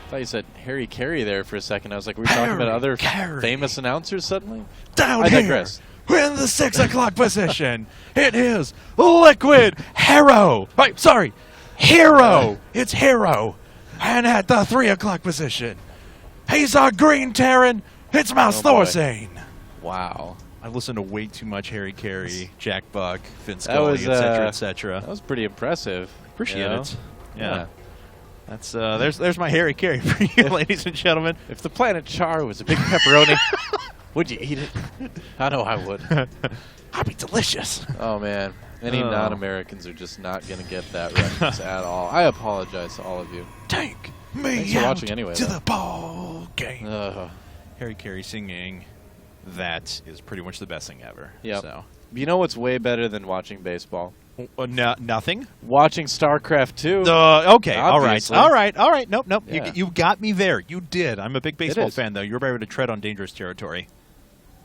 I thought you said Harry Carey there for a second. I was like, were we talking about other famous announcers suddenly? Down I here, digress. in the 6 o'clock position, it is Liquid HerO. Sorry, HerO. It's HerO. And at the 3 o'clock position, he's a green Terran. It's mouz.ThorZaIN. Wow. I listened to way too much Harry Carey, Jack Buck, Finn That Scully, was, etc., etc. That was pretty impressive. Appreciate it. Yeah. That's there's my Harry Carey for you, ladies and gentlemen. If the planet Char was a big pepperoni, would you eat it? I know I would. I'd be delicious. Oh, man. Any non-Americans are just not going to get that reference at all. I apologize to all of you. Take me Thanks for watching anyway, to though. the ball game. Harry Harry Carey singing, that is pretty much the best thing ever. Yep. So. You know what's way better than watching baseball? Nothing? Watching StarCraft 2. Okay, Obviously. all right. Nope. Yeah. You got me there. You did. I'm a big baseball is. fan, though. You were able to tread on dangerous territory.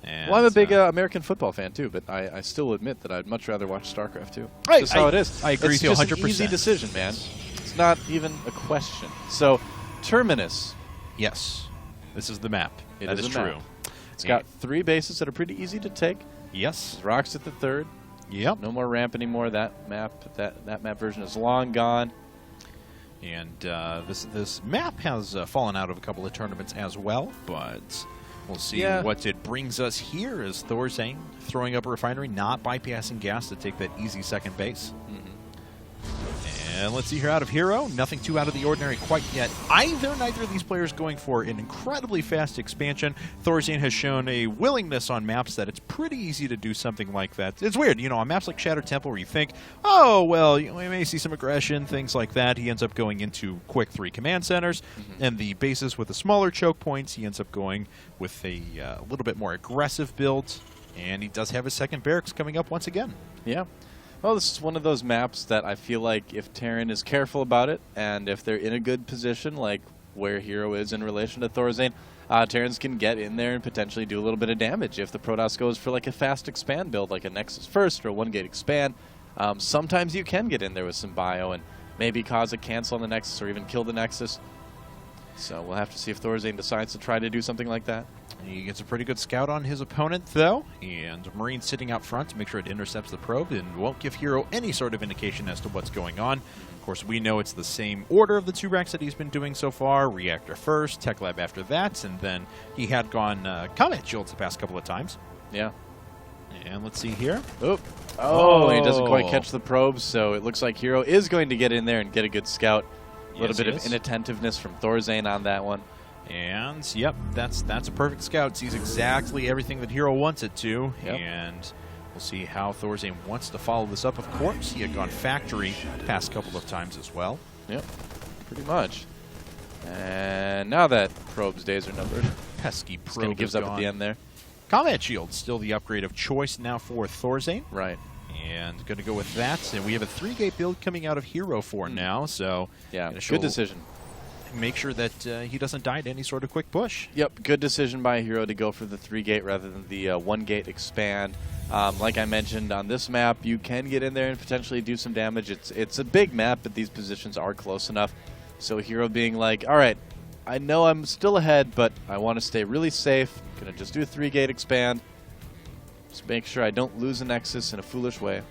And, Well, I'm a big American football fan, too, but I still admit that I'd much rather watch StarCraft 2. Right, That's how it is. I agree with you 100%. It's just an easy decision, man. It's not even a question. So, Terminus. Yes. This is the map. That is true. map. It's got 3 bases that are pretty easy to take. Yes. Rocks at the 3rd. Yep. No more ramp anymore. That map version is long gone. And this map has fallen out of a couple of tournaments as well, but we'll see what it brings us here as ThorZaIN throwing up a refinery, not bypassing gas to take that easy second base. And let's see here out of HerO. Nothing too out of the ordinary quite yet either. Neither of these players going for an incredibly fast expansion. ThorZaIN has shown a willingness on maps that it's pretty easy to do something like that. It's weird, you know, on maps like Shattered Temple where you think, oh, well, we may see some aggression, things like that. He ends up going into quick 3 command centers. And the bases with the smaller choke points, he ends up going with a little bit more aggressive build. And he does have his second barracks coming up once again. Yeah. Well, this is one of those maps that I feel like if Terran is careful about it, and if they're in a good position, like where HerO is in relation to ThorZaIN, Terrans can get in there and potentially do a little bit of damage if the Protoss goes for like a fast expand build, like a Nexus first or a 1-gate expand. Sometimes you can get in there with some bio and maybe cause a cancel on the Nexus or even kill the Nexus. So we'll have to see if ThorZaIN decides to try to do something like that. He gets a pretty good scout on his opponent, though, and Marine sitting out front to make sure it intercepts the probe and won't give HerO any sort of indication as to what's going on. Of course, we know it's the same order of the 2 racks that he's been doing so far. Reactor first, Tech Lab after that, and then he had gone Combat Shields the past couple of times. Yeah. And let's see here. Oh, he doesn't quite catch the probe, so it looks like HerO is going to get in there and get a good scout. A little bit of inattentiveness from ThorZaIN on that one. And, yep, that's a perfect scout. Sees exactly everything that HerO wants it to. Yep. And we'll see how ThorZaIN wants to follow this up. Of course, he had gone Factory the past couple of times as well. Yep, pretty much. And now that probe's days are numbered. Pesky probe Kind of gives up at the end there. Combat Shield, still the upgrade of choice now for ThorZaIN. Right. And going to go with that. And we have a 3-gate build coming out of HerO for now. So, yeah, good decision. Make sure that he doesn't die to any sort of quick push. Yep, good decision by HerO to go for the 3-gate rather than the 1-gate expand. Like I mentioned, on this map, you can get in there and potentially do some damage. It's a big map, but these positions are close enough. So HerO being like, all right, I know I'm still ahead, but I want to stay really safe. I'm going to just do a 3-gate expand. Just make sure I don't lose a Nexus in a foolish way.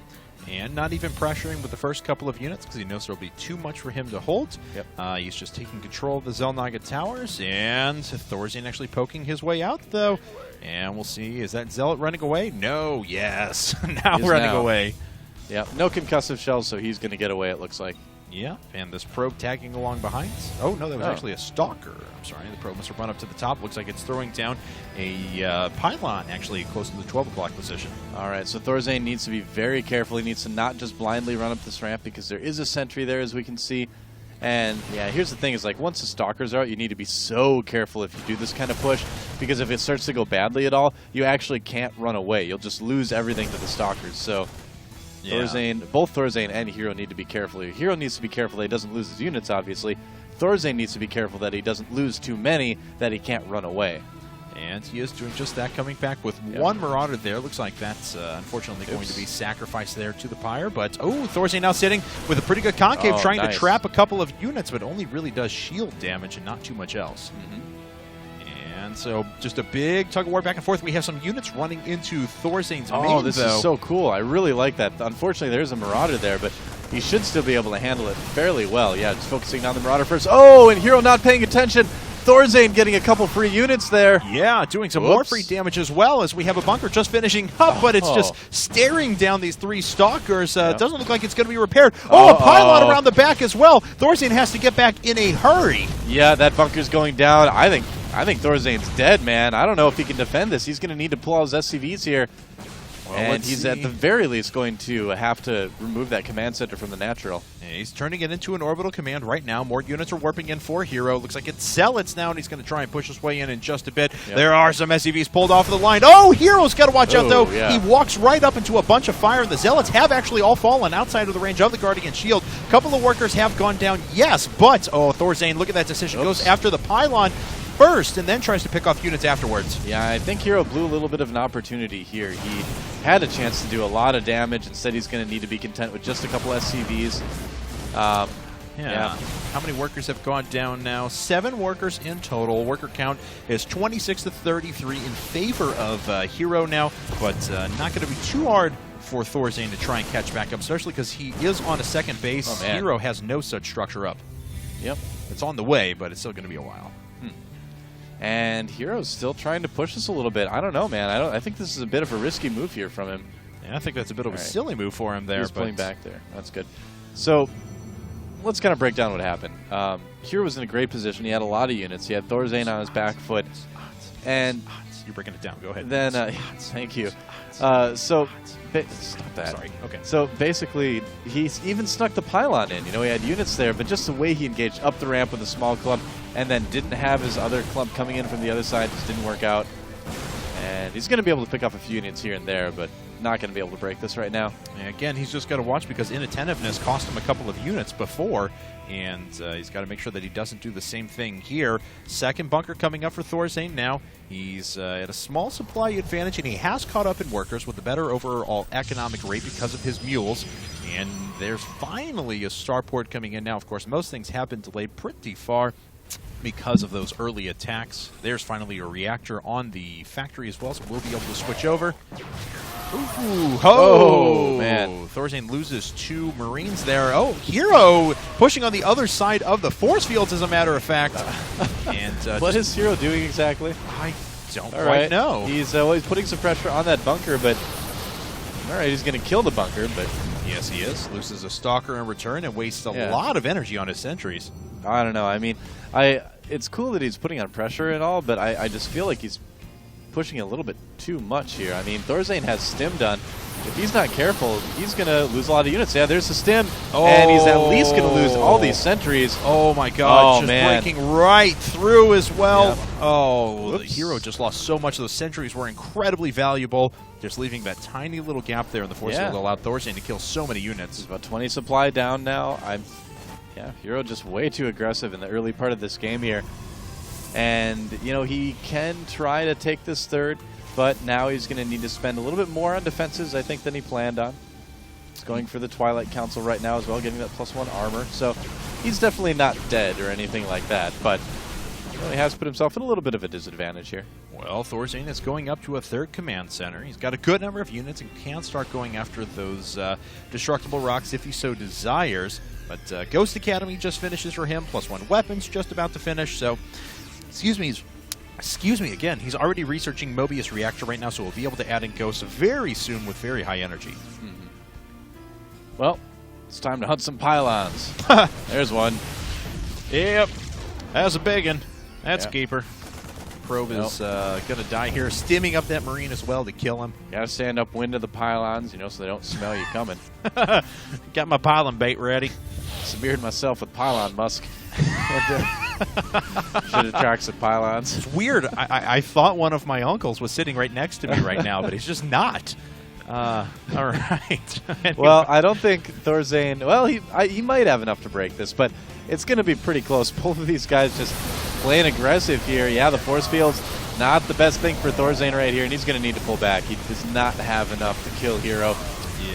And not even pressuring with the first couple of units because he knows there will be too much for him to hold. Yep. He's just taking control of the Xel'Naga towers, and ThorZaIN actually poking his way out, though. And we'll see, is that Zealot running away? No, yes. Now running away. Yeah, no concussive shells, so he's going to get away, it looks like. Yeah, and this probe tagging along behind. Oh, no, that was actually a stalker. I'm sorry, the probe must have run up to the top. Looks like it's throwing down a pylon, actually, close to the 12 o'clock position. All right, so ThorZaIN needs to be very careful. He needs to not just blindly run up this ramp because there is a sentry there, as we can see. And, yeah, here's the thing is, like, once the stalkers are out, you need to be so careful if you do this kind of push because if it starts to go badly at all, you actually can't run away. You'll just lose everything to the stalkers. So yeah. Both ThorZaIN and HerO need to be careful. HerO needs to be careful that he doesn't lose his units, obviously. ThorZaIN needs to be careful that he doesn't lose too many that he can't run away. And he is doing just that, coming back with one Marauder there. Looks like that's unfortunately going to be sacrificed there to the Pyre. But, oh, ThorZaIN now sitting with a pretty good concave, trying to trap a couple of units, but only really does shield damage and not too much else. And so just a big tug of war back and forth. We have some units running into ThorZaIN's main, Oh, this is so cool. I really like that. Unfortunately, there's a Marauder there, but he should still be able to handle it fairly well. Yeah, just focusing on the Marauder first. Oh, and HerO not paying attention. ThorZaIN getting a couple free units there. Yeah, doing some more free damage as well, as we have a bunker just finishing up, but it's just staring down these 3 Stalkers. Doesn't look like it's going to be repaired. Oh, a pylon around the back as well. ThorZaIN has to get back in a hurry. Yeah, that bunker's going down. I think ThorZaIN's dead, man. I don't know if he can defend this. He's going to need to pull out his SCVs here. Well, and he's at the very least going to have to remove that command center from the natural. Yeah, he's turning it into an orbital command right now. More units are warping in for HerO. Looks like it's Zealots now, and he's going to try and push his way in just a bit. There are some SCVs pulled off of the line. Oh, HerO's got to watch out, though. He walks right up into a bunch of fire, and the Zealots have actually all fallen outside of the range of the Guardian Shield. A couple of workers have gone down, yes, but, oh, ThorZaIN, look at that decision. Goes after the pylon first and then tries to pick off units afterwards. Yeah, I think HerO blew a little bit of an opportunity here. He had a chance to do a lot of damage. Instead, he's going to need to be content with just a couple SCVs. How many workers have gone down now? 7 workers in total. Worker count is 26 to 33 in favor of HerO now, but not going to be too hard for ThorZaIN to try and catch back up, especially because he is on a second base. HerO has no such structure up. Yep. It's on the way, but it's still going to be a while. And HerO's still trying to push us a little bit. I don't know, man. I think this is a bit of a risky move here from him. Yeah, I think that's a bit of a silly move for him there. He's pulling back there. That's good. So let's kind of break down what happened. HerO was in a great position. He had a lot of units. He had ThorZaIN on his back foot. And you're breaking it down. Go ahead. Then, thank you. Stop that. Sorry. Okay. So basically, he even snuck the pylon in. You know, he had units there, but just the way he engaged up the ramp with a small clump and then didn't have his other clump coming in from the other side just didn't work out. And he's going to be able to pick off a few units here and there, but not going to be able to break this right now. And again, he's just got to watch because inattentiveness cost him a couple of units before, and he's got to make sure that he doesn't do the same thing here. Second bunker coming up for ThorZaIN now. He's at a small supply advantage, and he has caught up in workers with a better overall economic rate because of his mules. And there's finally a starport coming in now. Of course, most things have been delayed pretty far because of those early attacks. There's finally a reactor on the factory as well, so we'll be able to switch over. Ooh, oh, man. ThorZaIN loses 2 Marines there. Oh, HerO pushing on the other side of the force fields, as a matter of fact. And what is HerO doing exactly? I don't quite know. He's putting some pressure on that bunker, but all right, he's going to kill the bunker, but yes, he is. Loses a Stalker in return and wastes a lot of energy on his sentries. I don't know. I mean, it's cool that he's putting on pressure and all, but I just feel like he's pushing a little bit too much here. I mean, ThorZaIN has stim done. If he's not careful, he's going to lose a lot of units. Yeah, there's the stim, and he's at least going to lose all these sentries. Oh, my God. Just breaking right through as well. Yep. Oh, the HerO just lost so much. Those sentries were incredibly valuable, just leaving that tiny little gap there in the force field that allowed ThorZaIN to kill so many units. There's about 20 supply down now. HerO just way too aggressive in the early part of this game here. And, you know, he can try to take this third, but now he's going to need to spend a little bit more on defenses, I think, than he planned on. He's going for the Twilight Council right now as well, getting that +1 armor. So he's definitely not dead or anything like that, but he has put himself in a little bit of a disadvantage here. Well, ThorZaIN is going up to a 3rd command center. He's got a good number of units and can start going after those destructible rocks if he so desires. But Ghost Academy just finishes for him, +1 weapons just about to finish, so excuse me again. He's already researching Mobius Reactor right now, so we'll be able to add in Ghosts very soon with very high energy. Well, it's time to hunt some pylons. There's one. Yep. That's a big one. That's Keeper. Probe is going to die here, stimming up that Marine as well to kill him. Gotta stand upwind of the pylons, you know, so they don't smell you coming. Got my pylon bait ready. Smeared myself with pylon musk. Should attract some pylons. It's weird. I thought one of my uncles was sitting right next to me right now, but he's just not. All right. Anyway. Well, I don't think ThorZaIN... Well, he might have enough to break this, but it's going to be pretty close. Both of these guys just playing aggressive here. Yeah, the force fields Not the best thing for ThorZaIN right here, and he's going to need to pull back. He does not have enough to kill HerO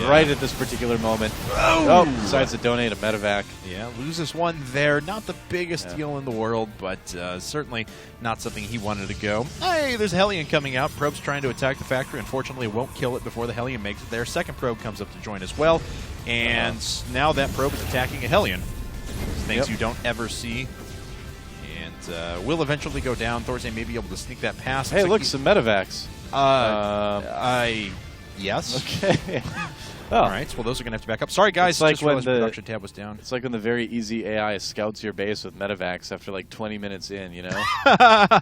right at this particular moment. Oh, decides to donate a medevac. Yeah, loses one there. Not the biggest deal in the world, but certainly not something he wanted to go. Hey, there's a Hellion coming out. Probe's trying to attack the factory. Unfortunately, it won't kill it before the Hellion makes it there. Second probe comes up to join as well, and now that probe is attacking a Hellion. Things you don't ever see. And will eventually go down. ThorZaIN may be able to sneak that past. Hey, look, some medevacs. Yes. Okay. All right. Well, those are going to have to back up. Sorry, guys. It's like just when realized the production tab was down. It's like when the very easy AI scouts your base with medevacs after like 20 minutes in, you know?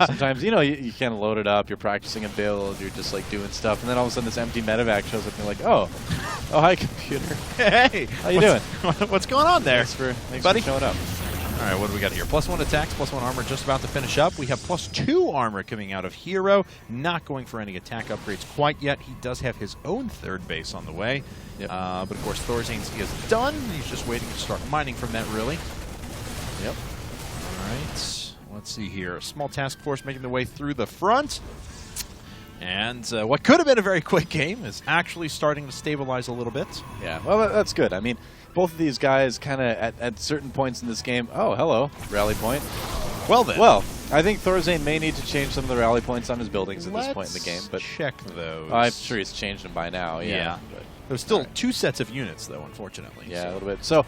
Sometimes, you know, you kind of load it up, you're practicing a build, you're just like doing stuff, and then all of a sudden this empty medevac shows up and you're like, oh, hi, computer. Hey. How you doing? What's going on there? Thanks buddy. for showing up. All right, what do we got here? +1 attacks, +1 armor just about to finish up. We have +2 armor coming out of HerO. Not going for any attack upgrades quite yet. He does have his own third base on the way. Yep. But of course, ThorZaIN's is done. He's just waiting to start mining from that, really. Yep. All right, let's see here. A small task force making their way through the front. And what could have been a very quick game is actually starting to stabilize a little bit. Yeah, well, that's good. I mean, both of these guys kind of at certain points in this game. Oh, hello, rally point. Well then. Well, I think ThorZaIN may need to change some of the rally points on his buildings at this point in the game. But check those. I'm sure he's changed them by now. Yeah. There's still 2 sets of units, though, unfortunately. Yeah, a little bit. So,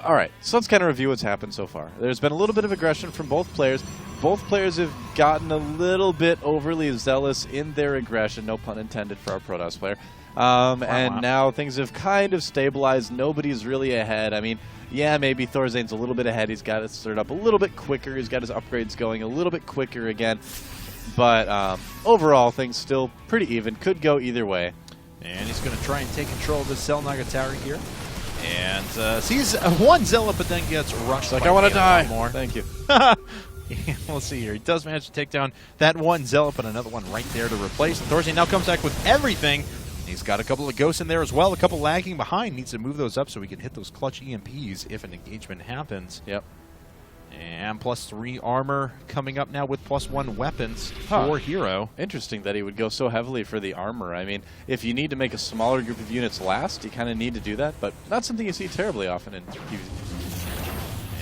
all right. So let's kind of review what's happened so far. There's been a little bit of aggression from both players. Both players have gotten a little bit overly zealous in their aggression, no pun intended for our Protoss player. And now things have kind of stabilized. Nobody's really ahead. I mean, yeah, maybe ThorZaIN's a little bit ahead. He's got it stirred up a little bit quicker. He's got his upgrades going a little bit quicker again. But overall, things still pretty even. Could go either way. And he's going to try and take control of this Xel'Naga tower here. And sees one Zealot, but then gets rushed. Like, I want to die. More. Thank you. We'll see here. He does manage to take down that one Zealot, but another one right there to replace. And ThorZaIN now comes back with everything. He's got a couple of ghosts in there as well, a couple lagging behind. Needs to move those up so we can hit those clutch EMPs if an engagement happens. Yep. And +3 armor coming up now with +1 weapons for HerO. Interesting that he would go so heavily for the armor. I mean, if you need to make a smaller group of units last, you kind of need to do that, but not something you see terribly often in PvZ.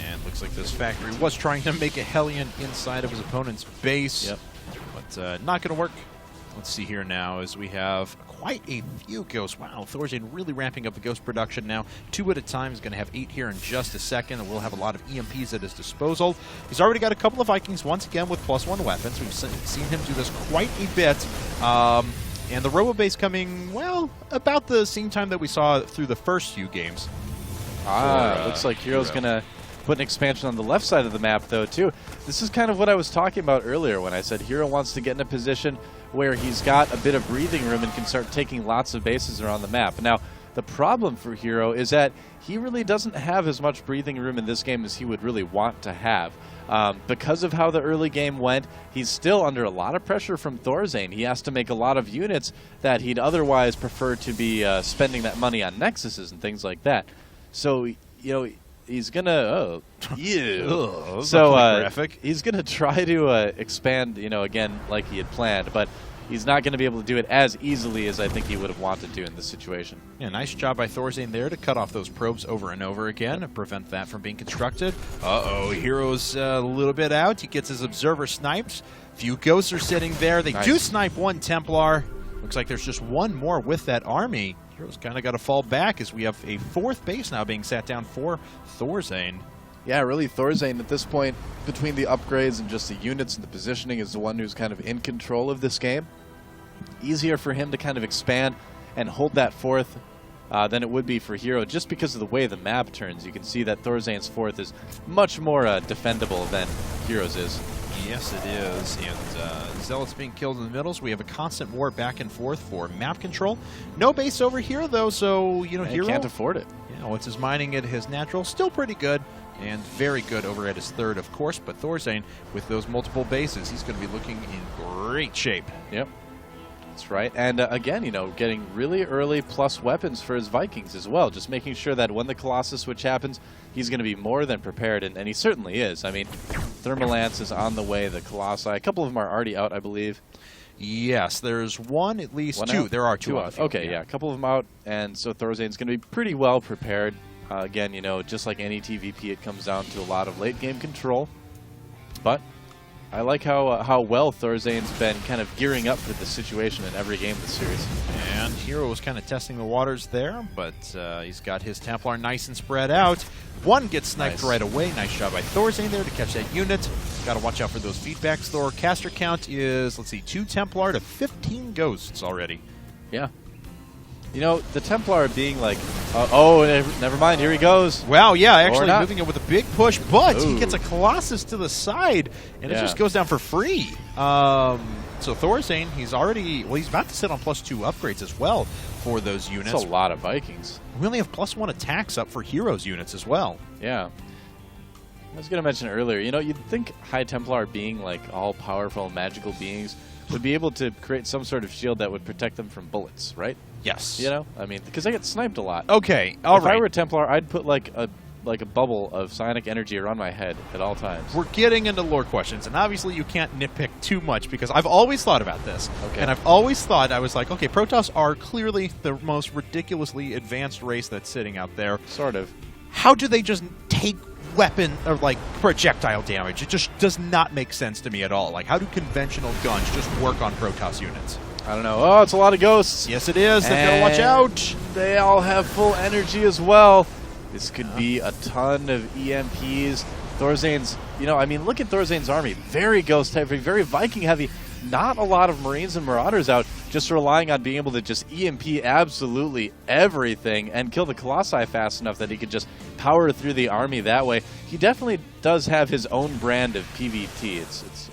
And looks like this factory was trying to make a Hellion inside of his opponent's base. Yep. But not going to work. Let's see here now as we have quite a few ghosts. Wow, ThorZaIN really ramping up the ghost production now. 2 at a time. He's going to have 8 here in just a second, and we'll have a lot of EMPs at his disposal. He's already got a couple of Vikings once again with +1 weapons. We've seen him do this quite a bit. And the Robo base coming, well, about the same time that we saw through the first few games. Looks like HerO's going to put an expansion on the left side of the map, though, too. This is kind of what I was talking about earlier when I said HerO wants to get in a position where he's got a bit of breathing room and can start taking lots of bases around the map. Now, the problem for HerO is that he really doesn't have as much breathing room in this game as he would really want to have. Because of how the early game went, he's still under a lot of pressure from ThorZaIN. He has to make a lot of units that he'd otherwise prefer to be spending that money on Nexuses and things like that. So, you know, he's gonna he's gonna try to expand, you know, again like he had planned, but he's not going to be able to do it as easily as I think he would have wanted to in this situation. Yeah, nice job by ThorZaIN there to cut off those probes over and over again and prevent that from being constructed. HerO's a little bit out. He gets his observer sniped. Few ghosts are sitting there. They do snipe one Templar. Looks like there's just one more with that army. HerO's kind of got to fall back as we have a 4th base now being sat down for ThorZaIN. Yeah, really, ThorZaIN at this point, between the upgrades and just the units and the positioning, is the one who's kind of in control of this game. Easier for him to kind of expand and hold that 4th than it would be for HerO, just because of the way the map turns. You can see that ThorZaIN's 4th is much more defendable than HerO's is. Yes, it is. And Zealots being killed in the middle, so we have a constant war back and forth for map control. No base over here, though, so, you know, HerO can't afford it. Yeah, once his mining at his natural, still pretty good. And very good over at his 3rd, of course. But ThorZaIN, with those multiple bases, he's going to be looking in great shape. Yep. That's right. And again, you know, getting really early plus weapons for his Vikings as well. Just making sure that when the Colossus switch happens, he's going to be more than prepared. And he certainly is. I mean, Thermalance is on the way. The Colossi, a couple of them are already out, I believe. Yes, there's one, at least one two. Out? There are two out. Okay, yeah, a couple of them out, and so ThorZaIN's going to be pretty well prepared. Again, you know, just like any TVP, it comes down to a lot of late-game control. But I like how well ThorZaIN's been kind of gearing up for this situation in every game this series. And HerO was kind of testing the waters there, but he's got his Templar nice and spread out. One gets sniped right away. Nice job by ThorZaIN there to catch that unit. Got to watch out for those feedbacks. Thor caster count is, let's see, 2 Templar to 15 Ghosts already. Yeah. You know, the Templar being like, oh, never mind, here he goes. Wow, yeah, actually moving it with a big push, but Ooh. he gets a Colossus to the side, and it just goes down for free. So ThorZaIN, he's already, well, he's about to sit on +2 upgrades as well for those units. That's a lot of Vikings. We only have +1 attacks up for HerO's units as well. Yeah. I was going to mention earlier, you know, you'd think High Templar being like all-powerful magical beings would be able to create some sort of shield that would protect them from bullets, right? Yes. You know, I mean, because they get sniped a lot. Okay, If I were a Templar, I'd put like a bubble of psionic energy around my head at all times. We're getting into lore questions, and obviously you can't nitpick too much because I've always thought about this. Okay. And I've always thought, I was like, okay, Protoss are clearly the most ridiculously advanced race that's sitting out there. Sort of. How do they just take weapon or like projectile damage? It just does not make sense to me at all. Like, how do conventional guns just work on Protoss units? I don't know. Oh, it's a lot of ghosts. Yes, it is. They've got to watch out. They all have full energy as well. This could be a ton of EMPs. ThorZaIN's, you know, I mean, look at ThorZaIN's army. Very ghost heavy, very Viking heavy. Not a lot of Marines and Marauders out, just relying on being able to just EMP absolutely everything and kill the Colossi fast enough that he could just power through the army that way. He definitely does have his own brand of PvT,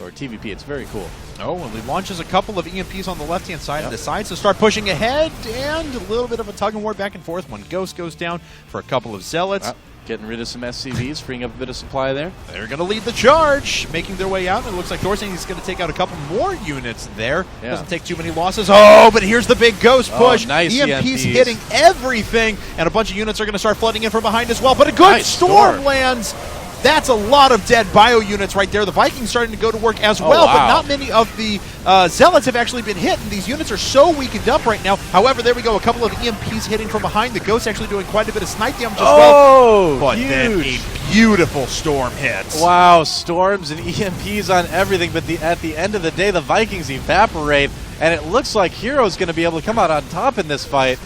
or TVP. It's very cool. Oh, and he launches a couple of EMPs on the left-hand side and decides to start pushing ahead, and a little bit of a tug-of-war back and forth. One Ghost goes down for a couple of Zealots. Getting rid of some SCVs, freeing up a bit of supply there. They're going to lead the charge, making their way out. And it looks like ThorZaIN is going to take out a couple more units there. Yeah. Doesn't take too many losses. Oh, but here's the big Ghost push. Nice EMPs hitting everything, and a bunch of units are going to start flooding in from behind as well. But a good storm lands. That's a lot of dead bio units right there. The Vikings starting to go to work as well, but not many of the Zealots have actually been hit, and these units are so weakened up right now. However, there we go, a couple of EMPs hitting from behind. The Ghost actually doing quite a bit of snipe damage as well. But then a beautiful storm hits. Wow, storms and EMPs on everything, but at the end of the day, the Vikings evaporate, and it looks like HerO's going to be able to come out on top in this fight.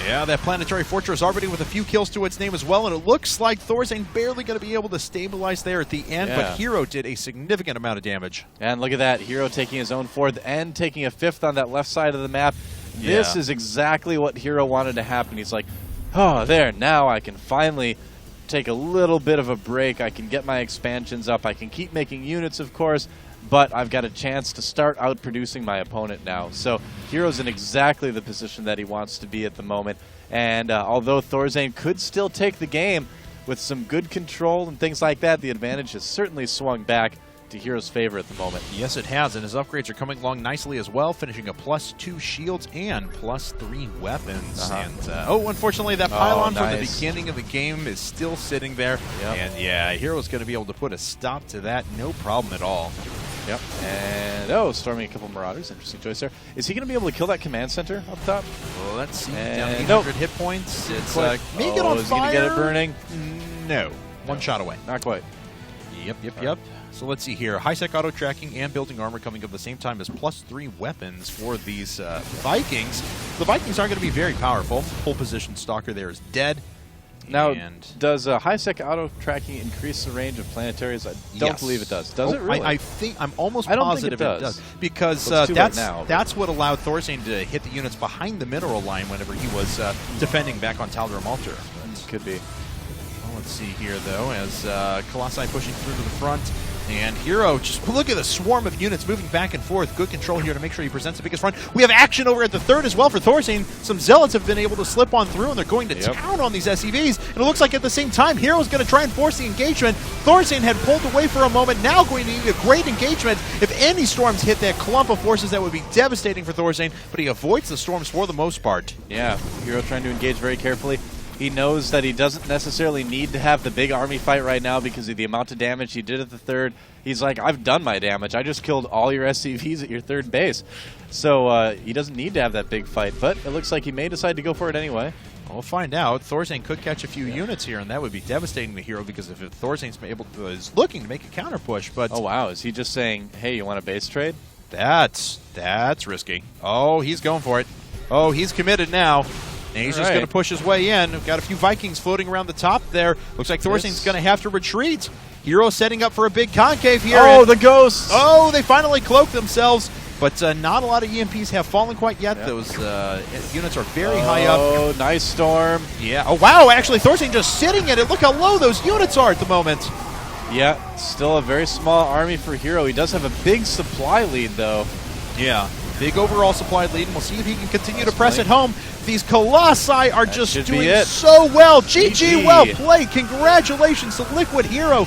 Yeah, that planetary fortress already with a few kills to its name as well, and it looks like ThorZaIN barely going to be able to stabilize there at the end, but HerO did a significant amount of damage. And look at that, HerO taking his own 4th and taking a 5th on that left side of the map. This is exactly what HerO wanted to happen. He's like, oh, there, now I can finally take a little bit of a break. I can get my expansions up. I can keep making units, of course, but I've got a chance to start out producing my opponent now. So HerO's in exactly the position that he wants to be at the moment. And although ThorZaIN could still take the game with some good control and things like that, the advantage has certainly swung back to HerO's favor at the moment. Yes, it has, and his upgrades are coming along nicely as well, finishing a +2 shields and +3 weapons. And unfortunately, that pylon from the beginning of the game is still sitting there. And yeah, HerO's going to be able to put a stop to that, no problem at all. Yep, and storming a couple Marauders, interesting choice there. Is he going to be able to kill that command center up top? Well, let's see, down to 800 hit points. It's make it on is fire. He going to get it burning? No, one shot away. Not quite. Yep. So let's see here. High-sec auto-tracking and building armor coming up at the same time as +3 weapons for these Vikings. The Vikings aren't going to be very powerful. Full position Stalker there is dead. Now, does high-sec auto-tracking increase the range of planetaries? I don't believe it does. Does it really? I think, I'm almost positive it does. Because that's what allowed ThorZaIN to hit the units behind the mineral line whenever he was defending back on Tal'Darim Altar. Could be. Well, let's see here, though, as Colossi pushing through to the front. And HerO, just look at the swarm of units moving back and forth. Good control here to make sure he presents the biggest front. We have action over at the 3rd as well for ThorZaIN. Some Zealots have been able to slip on through, and they're going to town on these SCVs. And it looks like at the same time, HerO's going to try and force the engagement. ThorZaIN had pulled away for a moment, now going to need a great engagement. If any storms hit that clump of forces, that would be devastating for ThorZaIN, but he avoids the storms for the most part. Yeah, HerO trying to engage very carefully. He knows that he doesn't necessarily need to have the big army fight right now because of the amount of damage he did at the third. He's like, I've done my damage. I just killed all your SCVs at your third base. So he doesn't need to have that big fight, but it looks like he may decide to go for it anyway. We'll find out. ThorZaIN could catch a few units here, and that would be devastating to HerO because if ThorZaIN's is looking to make a counter push, but oh wow, is he just saying, hey, you want a base trade? That's risky. Oh, he's going for it. Oh, he's committed now. And he's just going to push his way in. We've got a few Vikings floating around the top there. Looks like ThorZaIN's going to have to retreat. HerO setting up for a big concave here. Oh, the ghosts! Oh, they finally cloaked themselves. But not a lot of EMPs have fallen quite yet. Yep. Those units are very high up. Oh, nice storm. Yeah. Oh, wow. Actually, ThorZaIN just sitting in it. Look how low those units are at the moment. Yeah, still a very small army for HerO. He does have a big supply lead, though. Yeah. Big overall supply lead, and we'll see if he can continue to press it home. These Colossi are just doing so well. GG, well played. Congratulations to Liquid HerO.